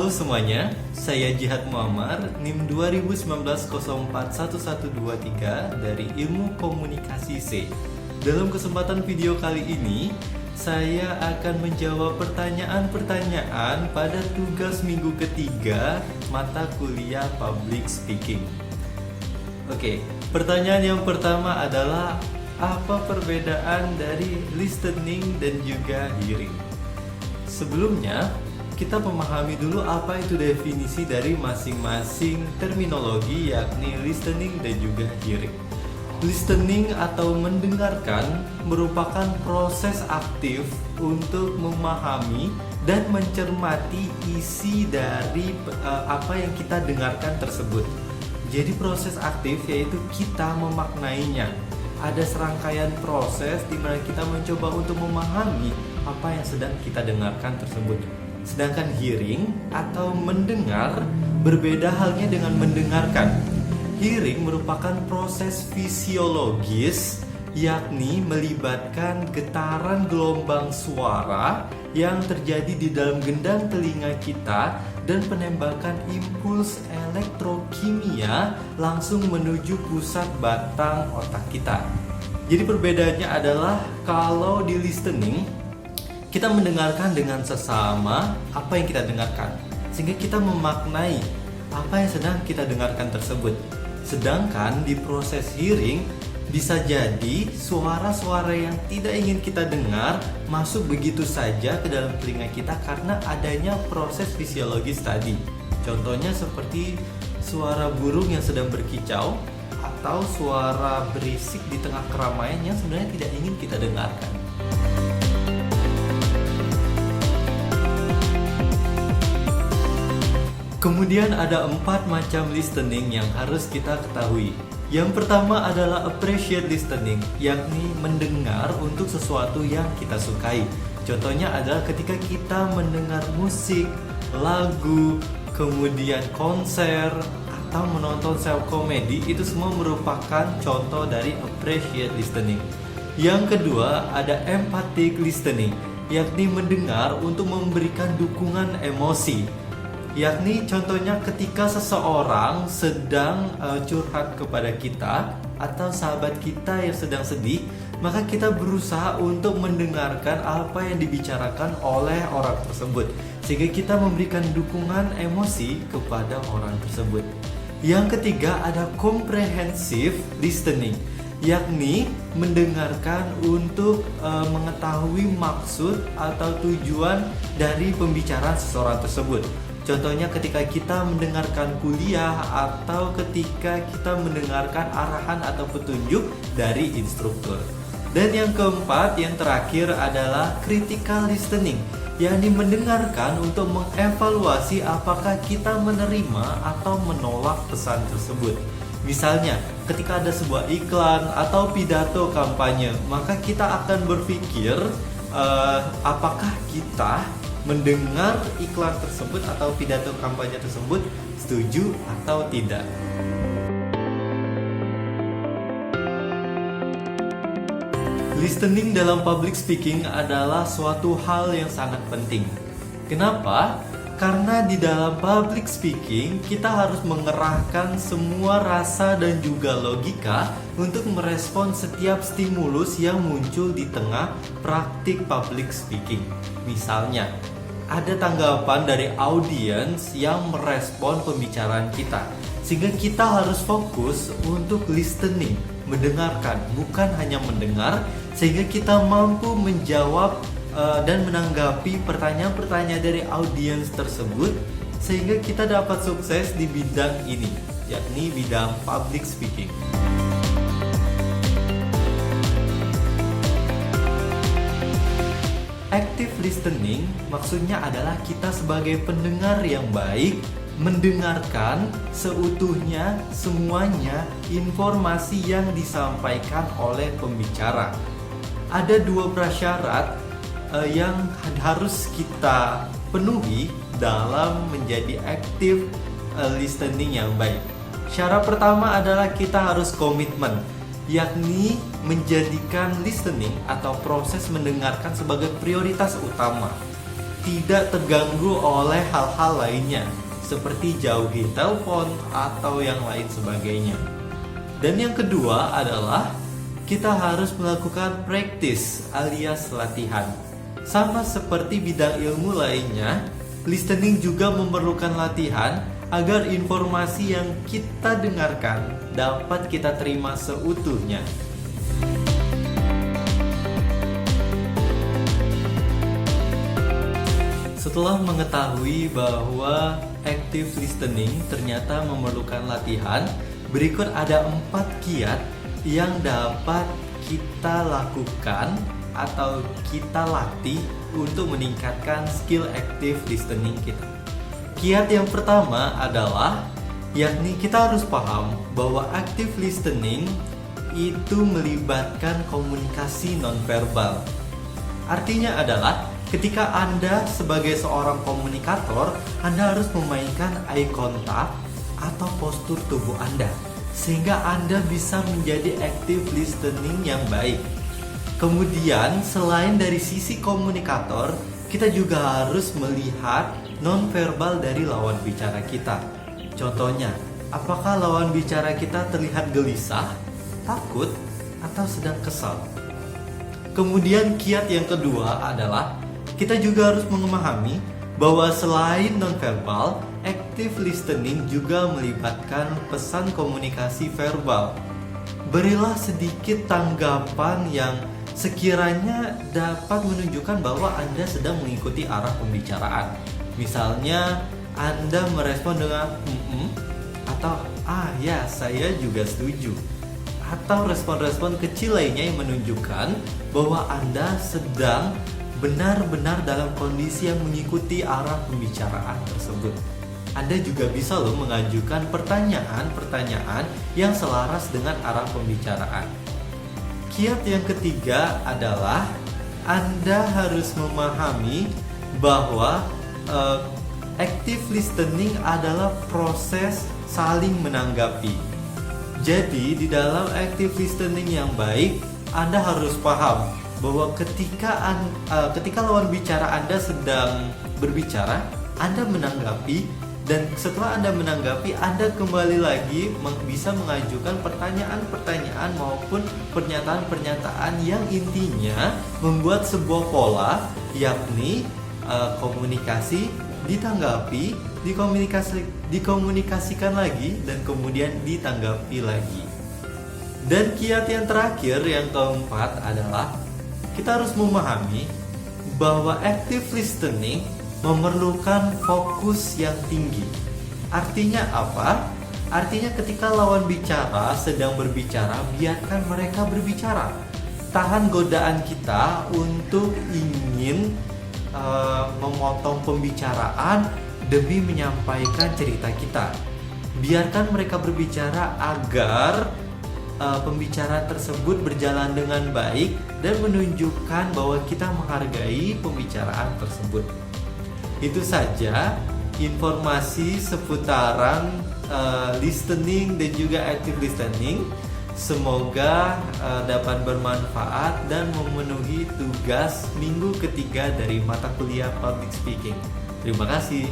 Halo semuanya, saya Jihad Muammar, NIM 2019041123 dari Ilmu Komunikasi C. Dalam kesempatan video kali ini, saya akan menjawab pertanyaan-pertanyaan pada tugas minggu ketiga mata kuliah Public Speaking. Oke, pertanyaan yang pertama adalah apa perbedaan dari listening dan juga hearing? Sebelumnya, kita memahami dulu apa itu definisi dari masing-masing terminologi, yakni listening dan juga hearing. Listening atau mendengarkan merupakan proses aktif untuk memahami dan mencermati isi dari apa yang kita dengarkan tersebut. Jadi proses aktif yaitu kita memaknainya. Ada serangkaian proses di mana kita mencoba untuk memahami apa yang sedang kita dengarkan tersebut. Sedangkan hearing atau mendengar berbeda halnya dengan mendengarkan. Hearing merupakan proses fisiologis, yakni melibatkan getaran gelombang suara yang terjadi di dalam gendang telinga kita dan penembakan impuls elektrokimia langsung menuju pusat batang otak kita. Jadi perbedaannya adalah kalau di listening kita mendengarkan dengan sesama apa yang kita dengarkan, sehingga kita memaknai apa yang sedang kita dengarkan tersebut. Sedangkan di proses hearing bisa jadi suara-suara yang tidak ingin kita dengar masuk begitu saja ke dalam telinga kita karena adanya proses fisiologis tadi. Contohnya seperti suara burung yang sedang berkicau atau suara berisik di tengah keramaian yang sebenarnya tidak ingin kita dengarkan. Kemudian ada 4 macam listening yang harus kita ketahui. Yang pertama adalah appreciate listening, yakni mendengar untuk sesuatu yang kita sukai. Contohnya adalah ketika kita mendengar musik, lagu, kemudian konser, atau menonton self komedi, itu semua merupakan contoh dari appreciate listening. Yang kedua ada empathic listening, yakni mendengar untuk memberikan dukungan emosi. Yakni contohnya ketika seseorang sedang curhat kepada kita atau sahabat kita yang sedang sedih, maka kita berusaha untuk mendengarkan apa yang dibicarakan oleh orang tersebut, sehingga kita memberikan dukungan emosi kepada orang tersebut. Yang ketiga ada comprehensive listening, yakni mendengarkan untuk mengetahui maksud atau tujuan dari pembicaraan seseorang tersebut. Contohnya ketika kita mendengarkan kuliah atau ketika kita mendengarkan arahan atau petunjuk dari instruktur. Dan yang keempat, yang terakhir adalah critical listening, yakni mendengarkan untuk mengevaluasi apakah kita menerima atau menolak pesan tersebut. Misalnya, ketika ada sebuah iklan atau pidato kampanye, maka kita akan berpikir apakah kita mendengar iklan tersebut atau pidato kampanye tersebut setuju atau tidak. Listening dalam public speaking adalah suatu hal yang sangat penting. Kenapa? Karena di dalam public speaking kita harus mengerahkan semua rasa dan juga logika untuk merespon setiap stimulus yang muncul di tengah praktik public speaking. Misalnya, ada tanggapan dari audiens yang merespon pembicaraan kita, sehingga kita harus fokus untuk listening, mendengarkan, bukan hanya mendengar, sehingga kita mampu menjawab dan menanggapi pertanyaan-pertanyaan dari audiens tersebut, sehingga kita dapat sukses di bidang ini, yakni bidang public speaking. Active listening maksudnya adalah kita sebagai pendengar yang baik mendengarkan seutuhnya semuanya informasi yang disampaikan oleh pembicara. Ada 2 prasyarat yang harus kita penuhi dalam menjadi active listening yang baik. Syarat pertama adalah kita harus komitmen, yakni menjadikan listening atau proses mendengarkan sebagai prioritas utama. tidak terganggu oleh hal-hal lainnya seperti jauhi telepon atau yang lain sebagainya. Dan yang kedua adalah kita harus melakukan practice alias latihan. Sama seperti bidang ilmu lainnya, listening juga memerlukan latihan agar informasi yang kita dengarkan dapat kita terima seutuhnya. Setelah mengetahui bahwa active listening ternyata memerlukan latihan, berikut ada 4 kiat yang dapat kita lakukan atau kita latih untuk meningkatkan skill active listening kita. Kiat yang pertama adalah yakni kita harus paham bahwa active listening itu melibatkan komunikasi nonverbal. Artinya adalah ketika Anda sebagai seorang komunikator, Anda harus memainkan eye contact atau postur tubuh Anda sehingga Anda bisa menjadi active listening yang baik. Kemudian selain dari sisi komunikator, kita juga harus melihat nonverbal dari lawan bicara kita. Contohnya, apakah lawan bicara kita terlihat gelisah, takut, atau sedang kesal? Kemudian kiat yang kedua adalah kita juga harus memahami bahwa selain nonverbal, active listening juga melibatkan pesan komunikasi verbal. Berilah sedikit tanggapan yang sekiranya dapat menunjukkan bahwa Anda sedang mengikuti arah pembicaraan. Misalnya, Anda merespon dengan atau ya saya juga setuju. Atau respon-respon kecil lainnya yang menunjukkan bahwa Anda sedang benar-benar dalam kondisi yang mengikuti arah pembicaraan tersebut. Anda juga bisa mengajukan pertanyaan-pertanyaan yang selaras dengan arah pembicaraan. Kiat yang ketiga adalah Anda harus memahami bahwa active listening adalah proses saling menanggapi. Jadi di dalam active listening yang baik, Anda harus paham bahwa ketika lawan bicara Anda sedang berbicara, Anda menanggapi, dan setelah Anda menanggapi, Anda kembali lagi bisa mengajukan pertanyaan-pertanyaan maupun pernyataan-pernyataan yang intinya membuat sebuah pola, yakni komunikasi, ditanggapi, dikomunikasikan lagi, dan kemudian ditanggapi lagi. Dan kiat yang terakhir, yang keempat adalah kita harus memahami bahwa active listening memerlukan fokus yang tinggi. Artinya apa? Artinya ketika lawan bicara sedang berbicara, biarkan mereka berbicara. Tahan godaan kita untuk ingin memotong pembicaraan demi menyampaikan cerita kita. Biarkan mereka berbicara agar pembicaraan tersebut berjalan dengan baik dan menunjukkan bahwa kita menghargai pembicaraan tersebut. Itu saja informasi seputaran listening dan juga active listening. Semoga dapat bermanfaat dan memenuhi tugas minggu ketiga dari mata kuliah public speaking. Terima kasih.